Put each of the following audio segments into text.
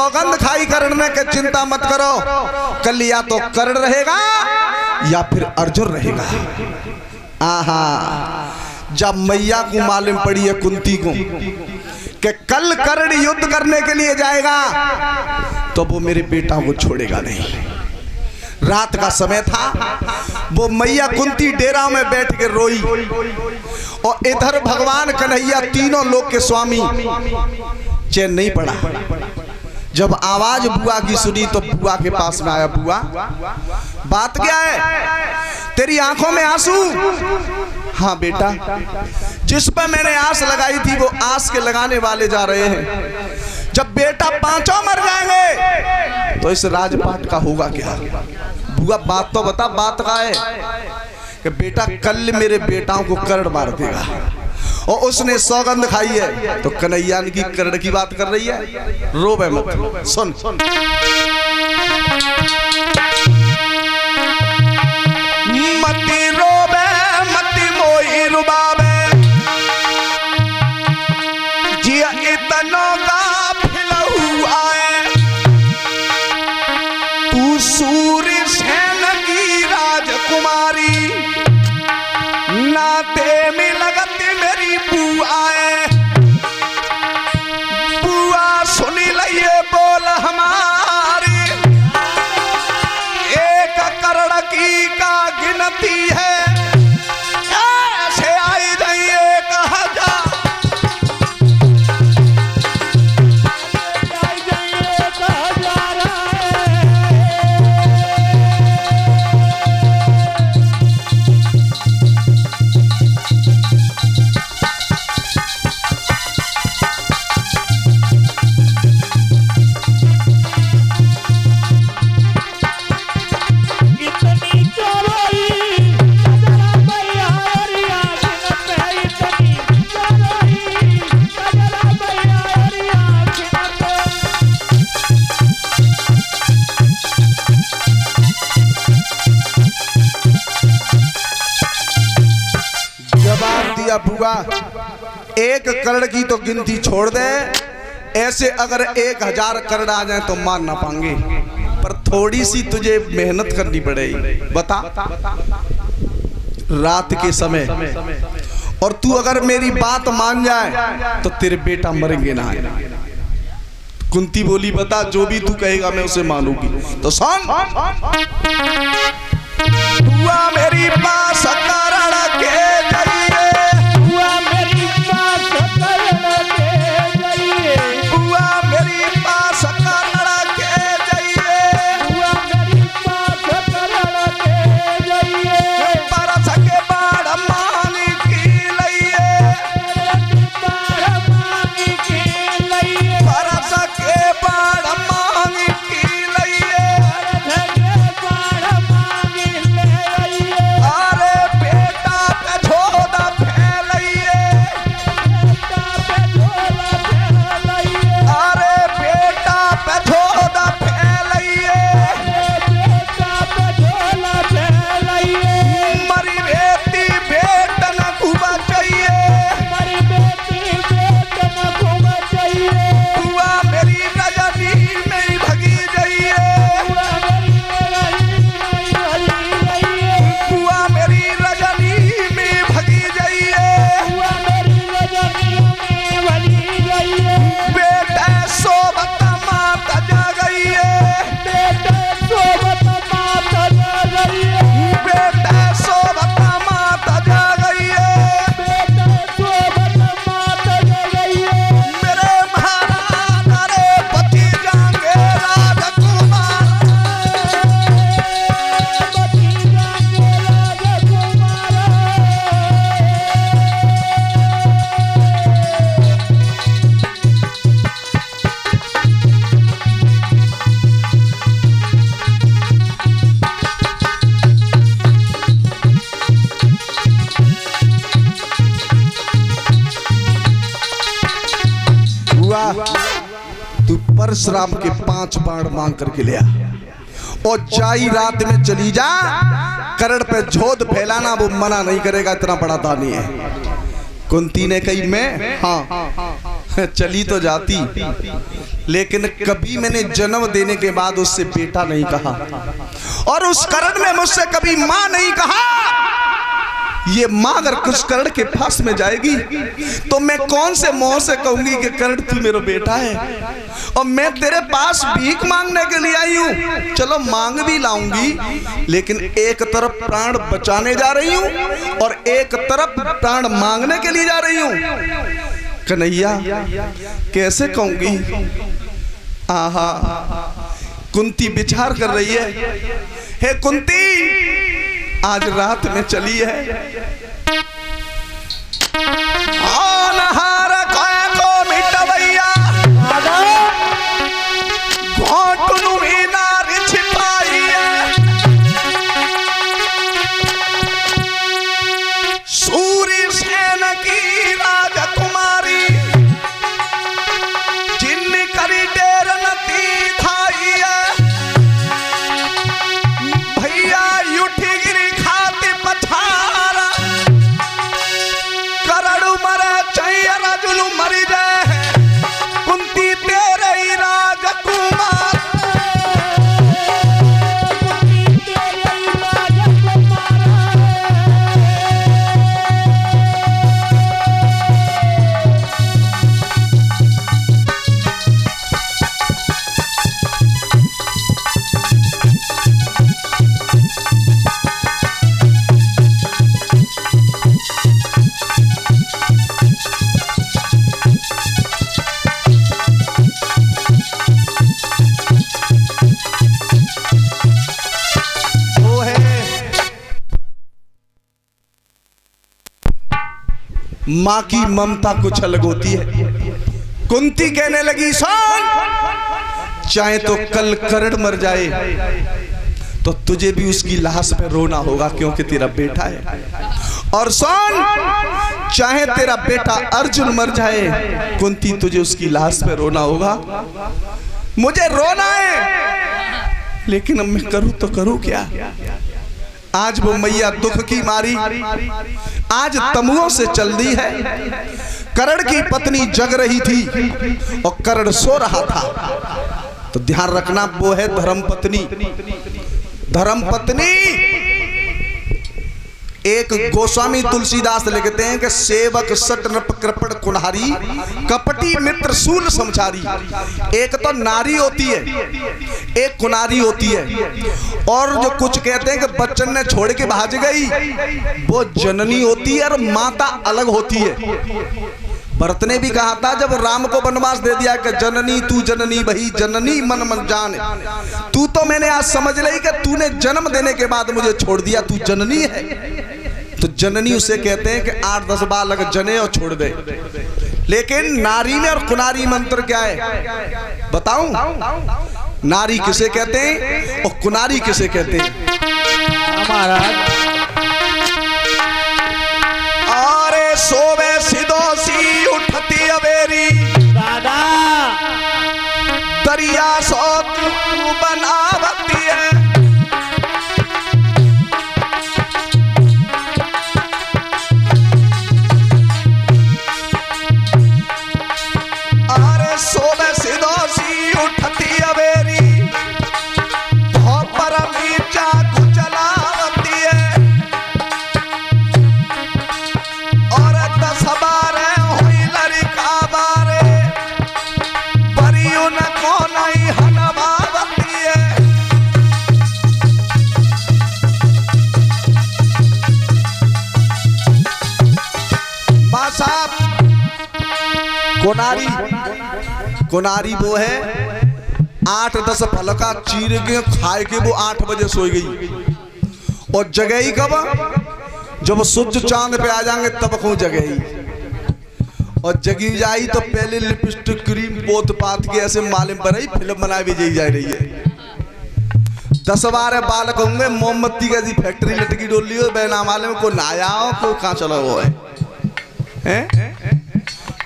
सौगंध खाई कर्ण ने कि चिंता मत करो, कल या तो कर्ण रहेगा या फिर अर्जुन रहेगा। आहा, जब मैया को मालूम पड़ी है कुंती को कि कल कर्ण युद्ध करने के लिए जाएगा तो वो मेरे बेटा को छोड़ेगा नहीं। रात का समय था, वो मैया कुंती डेरा में बैठ के रोई और इधर भगवान कन्हैया तीनों लोक के स्वामी चैन नहीं पड़ा। जब आवाज बुआ की सुनी तो बुआ के पास में आया। बुआ, बात क्या है? तेरी आंखों में आंसू? हाँ बेटा, जिस पर मैंने आस लगाई थी वो आस के लगाने वाले जा रहे हैं। जब बेटा पांचों मर जाएंगे तो इस राजपाट का होगा क्या? बुआ बात तो बता, बात का है कि बेटा कल मेरे बेटाओं को कर्ण मार देगा और उसने सौगंध खाई है। तो कन्हैया की कर्ण की बात कर रही है, रोवे मत, सुन। मती रोवे मती मोई रुबावे, जिया इतनों का फिलहू आए, तू सूर्य सेन की राजकुमारी, नाते में लगत मेरी बुआए। बुआ सुनी लइए बोल हमारी, एक कर्ण की का गिनती है, ऐसे आई जाइए 1000, आई जाइए 1000। इतनी चोरी कजरा भैया हरिया खिनत है, इतनी चोरी कजरा भैया हरिया खिनत। जवाब दिया बुआ, एक कर्ण की तो गिनती छोड़ दे, ऐसे अगर 1000 कर्ण आ जाए तो मार ना पाएंगे, पर थोड़ी सी तुझे मेहनत करनी पड़ेगी। बता, रात के समय और तू अगर मेरी बात मान जाए तो तेरे बेटा मरेंगे ना। कुंती बोली बता, जो भी तू कहेगा मैं उसे मानूंगी। तो सुन, बुआ मेरी पास करण के जाइए, बुआ मेरी पास कर्ण के जाइए, बुआ मेरी पास करण के जाइए, बुआ मेरी पास कर्ण के जाइए, परस के बाढ़ मांगी की लइए, बाढ़ मांगी की लइए, परस के बाढ़ मांगी की लइए, बाढ़ मांगी ले आइए। अरे बेटा पे झोदा फैलइए, बेटा पे झोला फैलाइए, अरे बेटा पे झोदा फैलइए, बेटा पे झोला फैलाइए, मरी बेटी बेट न खूबा चाहिए, हमारी बेटी बेट न घूम चाहिए, बुआ मेरी रजनी में ही भगी जाइए, बुआ मेरी रही रही, बुआ मेरी रजनी में भगी जाइए, बुआ मेरी रजनी में भली जाइए, बेटा सोबत माता जा गई है, बेटा सोबत माता जा गई है, बेटा सोबत माता जा गई है, बेटा सोबत माता जा गई है, मेरे महाराज रे पति जाएंगे राजकुमार, भतीजा के राजकुमार। बुआ तू परशुराम के 5 बाण मांग करके ले आ और जाई रात में चली जा, करण पे झोद फैलाना वो मना नहीं करेगा, इतना बड़ा दानी है। कुंती ने कही मैं, हाँ चली तो जाती, लेकिन कभी मैंने जन्म देने के बाद उससे बेटा नहीं कहा, और उस करण ने मुझसे कभी मां नहीं कहा। ये मां अगर कुछ करण के पास में जाएगी तो मैं कौन से मुंह से कहूंगी कि करण तू मेरा बेटा है, और मैं तेरे पास भीख मांगने के लिए आई हूं। चलो मांग भी लाऊंगी, लेकिन एक तरफ प्राण बचाने जा रही हूं और एक तरफ प्राण मांगने के लिए जा रही हूं। कन्हैया कैसे कहूंगी? आहा, कुंती विचार कर रही है, हे कुंती आज रात में चली है, अनहार को मिटवैया घोटनु मीनार छिपाई है, सूर्य सेन की राजकुमारी जिन करी डेर नती थाई है, भैया उठी गिरी खाती पछारा, करड़ू मरे चाहिए राजुलू मरी जाए, कुंती तेरे ही राजकुमार। मां की ममता कुछ अलग होती है। कुंती कहने लगी, सुन, चाहे तो कल करण मर जाए तो तुझे भी उसकी लाश पे रोना होगा, क्योंकि तेरा बेटा है, और सुन, चाहे तेरा बेटा अर्जुन मर जाए कुंती तुझे उसकी लाश पे रोना होगा। मुझे रोना है, लेकिन अब मैं करूं तो करूं क्या? आज वो मैया दुख की मारी आज तमुओं से चल दी है। करण की पत्नी जग रही थी और करण सो रहा था, तो ध्यान रखना वो है धर्मपत्नी। धर्मपत्नी एक गोस्वामी तुलसीदास लिखते हैं कि सेवक सट नृप कृपण कुन्हारी कपटी मित्र सूल समझारी। एक तो नारी होती है, एक कुनारी होती है, और जो कुछ कहते हैं कि बच्चन ने छोड़ के भाग गई वो जननी होती है, और माता अलग होती है। भरत ने भी कहा था जब राम को वनवास दे दिया कि जननी तू जननी वही जननी मन मन जान, तू तो मैंने आज समझ ली कि तूने जन्म देने के बाद मुझे छोड़ दिया, तू जननी है। तो जननी उसे कहते हैं कि 8-10 बालक जने और छोड़ दे। लेकिन नारी में और कुनारी मंत्र क्या है बताऊं? नारी किसे कहते हैं और कुनारी किसे कहते हैं? अरे सोवे सिदोसी उठती अवेरी दादा दरिया सो बनावती है। अरे सोवे सिदोसी उठती अवेरी पर मीचा कुचलावती है। और 10 बारे हुई लड़का बारे परियों न को नहीं हनवावती है। बासाब कुनारी, कुनारी वो है 8-10 फलका चीर के खाए के वो 8 बजे सोई गई, और जगही कब? जब सूरज चांद पे आ जाएंगे तब को जगही, और जगी जाई तो पहले लिपस्टिक क्रीम पोत पात के ऐसे मालूम पर फिल्म बना भी जा रही है। 10-12 बालक होंगे, मोमबत्ती का फैक्ट्री लटकी डोली हो, बेना मालूम को नाया हो को कहाँ चला हुआ है?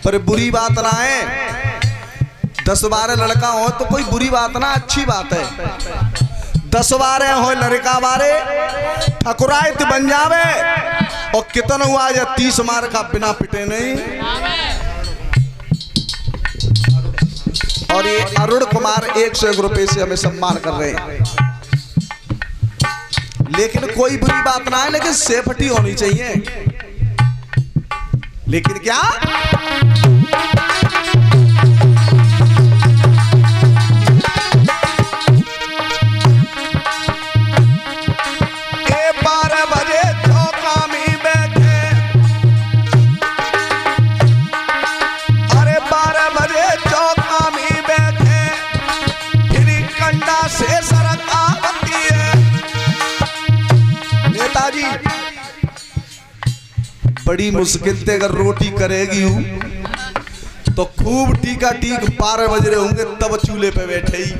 पर बुरी बात ना है, 10-12 लड़का हो तो कोई बुरी बात ना, अच्छी बात है। 10-12 हो लड़का बारे ठकुरायत बन जावे, और कितना हुआ या 30 मार का बिना पिटे नहीं। और ये अरुण कुमार 101 रुपए से हमें सम्मान कर रहे हैं। लेकिन कोई बुरी बात ना है, लेकिन सेफ्टी होनी चाहिए। लेकिन क्या बड़ी मुश्किल से अगर रोटी करेगी तो खूब टीका टीक 12 बज रहे होंगे तब चूल्हे पे बैठे ही।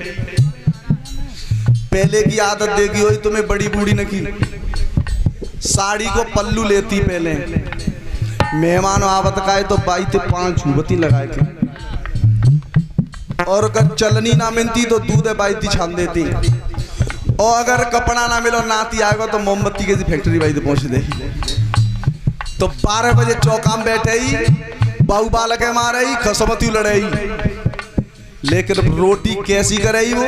पहले की आदत देगी हुई तुम्हें बड़ी बूढ़ी न की, साड़ी को पल्लू लेती पहले, मेहमान आवत का है तो बाई ते 5 झूबती लगाए के, और अगर चलनी ना मिलती तो दूध बाई थी छान देती, और अगर कपड़ा ना मिलो नाती आएगा तो मोमबत्ती के फैक्ट्री बाई पहुंच देगी। तो 12 बजे चौका में बैठे ही बाऊ बालक मारे ही खसमती लड़े ही। लेकिन रोटी कैसी करे वो,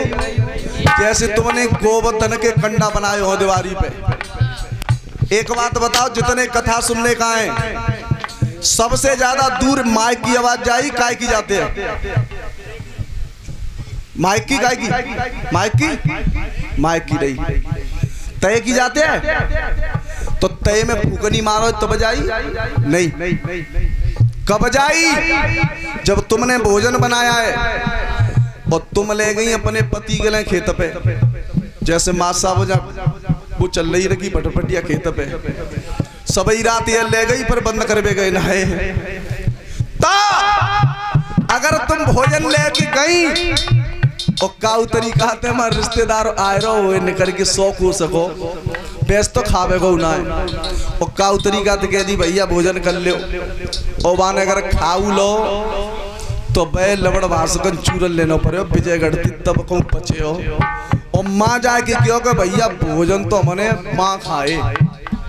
जैसे तुमने गोवर्धन के कंडा बनाए हो दीवारी पे। एक बात बताओ, जितने कथा सुनने का है सबसे ज्यादा दूर माइक की आवाज जाई काय की जाते हैं, माइक की काय की, माइक की नहीं तय की जाते हैं। तो तय में फूकनी मारो तो बजाई नहीं, कब जाई जब तुमने भोजन बनाया है और तुम ले गई अपने पति के लिए खेत पे, जैसे माँ साहब वो चल रही रखी पटपटिया खेत पे, सबई रात ये ले गई पर बंद कर गए नहाए। तो अगर तुम भोजन लेके गई और काऊ तरीका ते हमारे रिश्तेदार आए रहो निकल के शौक हो सको, बेस तो खावे को ना है, और काऊ तरीका तो कह दी भैया भोजन कर लो, और बाने अगर खाऊ लो तो बे लवड़ भाषकन चूरन लेना पड़े विजयगढ़ तब कहूँ बचे हो। और माँ जाके क्यों कि भैया भोजन तो हमने माँ खाए,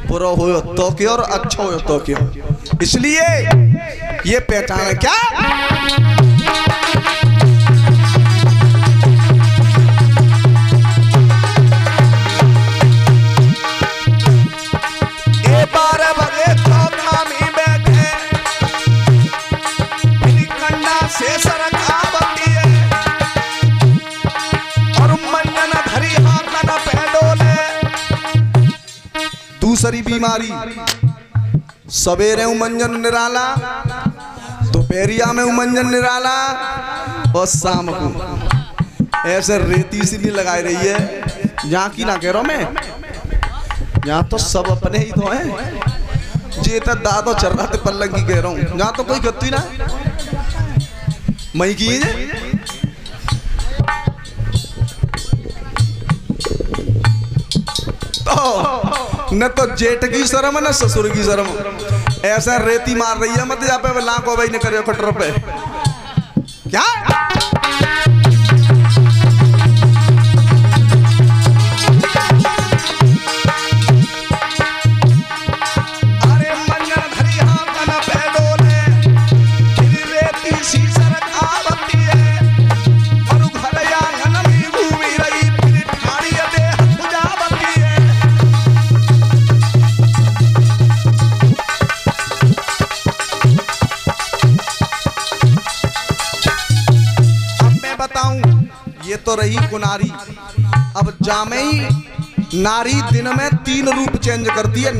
बुरा हो तो क्यों और अच्छा हो तो क्यों। इसलिए ये पहचान है क्या दूसरी बीमारी, सवेरे उमंजन निराला, दोपहरिया में उमंजन निराला, और शाम को ऐसे रेती सी नहीं लगाई रही है। यहाँ की ना कह रहा हूं मैं, यहाँ तो सब अपने ही तो हैं, जे तो दादो चल रहा थे पल्लंग की कह रहा हूँ, यहाँ तो कोई करती ना मई की तो न तो जेठ की शर्म न ससुर की शर्म, ऐसा रेती मार रही है मत जा पे लाखों भाई ने करे कटर पे क्या। ये तो रही कुनारी। अब जामई नारी दिन में 3 रूप चेंज करती है।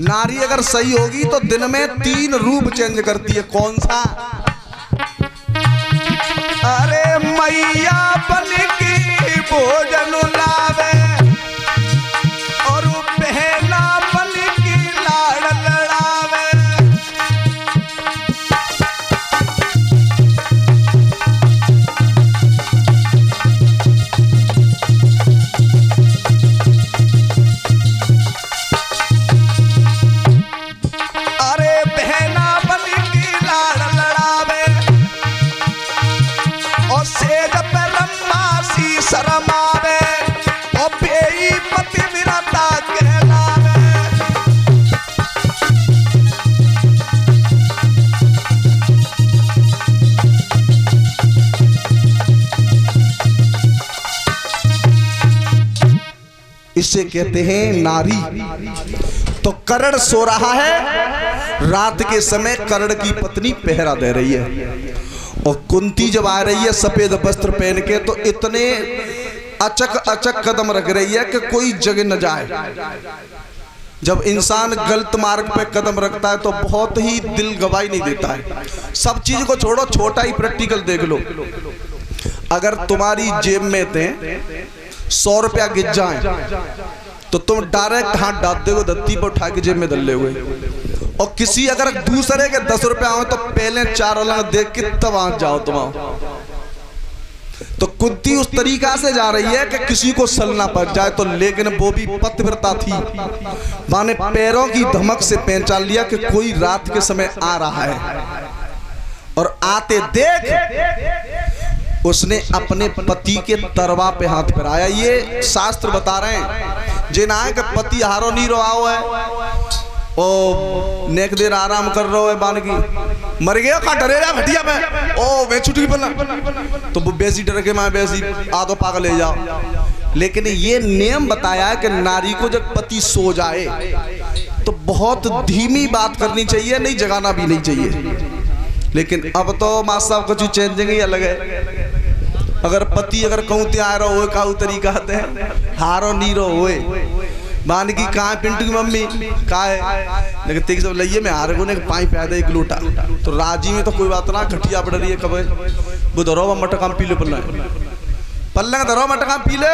नारी अगर सही होगी तो दिन में 3 रूप चेंज करती है। कौन सा? अरे मैया बन की भोजन लावे और बहना बन की लाड़ लड़ावे। अरे बहना बन की लाड़ लड़ा इसे कहते हैं नारी। तो कर्ण सो रहा है, रात के समय कर्ण की पत्नी पहरा दे रही है, और कुंती जब आ रही है सफेद वस्त्र पहन के, तो इतने अचक अचक कदम रख रही है कि कोई जगह न जाए। जब इंसान गलत मार्ग पे कदम रखता है तो बहुत ही दिल गवाही नहीं देता है। सब चीज को छोड़ो, छोटा ही प्रैक्टिकल देख लो। अगर तुम्हारी जेब में थे 100 रुपया गिर जाए तो तुम डायरेक्ट हाथ डाल दोगे धरती पर उठा के जेब में डाल लोगे, और किसी अगर दूसरे के 10 रुपया हो तो पहले 4 अलग देख के तब आ जाओ तुम। तो कुंती उस तरीका से जा रही है कि किसी को सलना पड़ जाए तो, लेकिन वो भी पतिव्रता थी, माने पैरों की धमक से पहचान लिया कि कोई रात के समय आ रहा है, और आते देख उसने अपने पति के तरवा पे हाथ फिराया। ये शास्त्र बता रहे हैं जिना है कि पति हारो नहीं रहा है, ओ नेक देर आराम कर रहा है, बान की मर गया का डरे जा घटिया में, ओ वे छुट्टी बना तो वो बेसी डर के मैं बेसी आधो पागल ले जाओ। लेकिन ये नियम बताया है कि नारी को जब पति सो जाए तो बहुत धीमी बात करनी चाहिए, नहीं जगाना भी नहीं चाहिए। लेकिन अब तो माँ साहब कुछ चेंजिंग ही अलग है। अगर पति अगर कहूँ ते आ रहा हो का तरीका आते हैं, हारो नीरो होए मान की कहा पिंटू की मम्मी कहा है, लेकिन तेज सब लइए में हारे को ने पाई पैदा एक लोटा, तो राजी में तो कोई बात ना, घटिया पड़ रही है कब वो धरो मटका पी लो, पल्ला धरो मटका पी ले,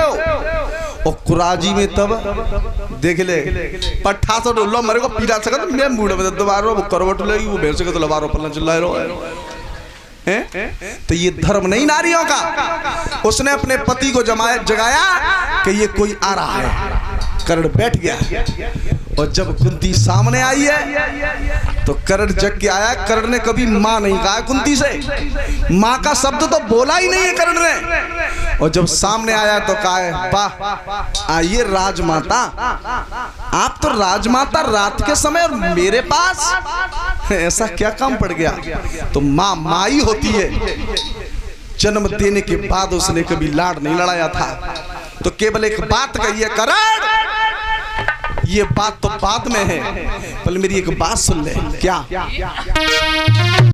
और कुराजी में तब देख ले पट्ठा सो डोलो मेरे को पीला सका, मैं मूड में दोबारा वो करवट लेगी, वो भेज सके तो लबारो पल्ला चिल्ला रहो है? तो ये धर्म नहीं नारियों का। उसने अपने पति को जगाया कि ये कोई आ रहा है। कर्ण बैठ गया, और जब कुंती सामने आई है तो कर्ण जग के आया। कर्ण ने कभी माँ नहीं कहा कुंती से, माँ का शब्द तो बोला ही नहीं है कर्ण ने। और जब सामने आया तो कहा है वाह आइए राजमाता, आप तो राजमाता रात के समय और मेरे पास ऐसा क्या काम पड़ गया। तो माँ माई होती है, जन्म देने के बाद उसने कभी लाड़ नहीं लड़ाया था। तो केवल एक बात कही है कर्ण, ये बात तो बाद में है, पहले मेरी एक बात सुन ले। क्या?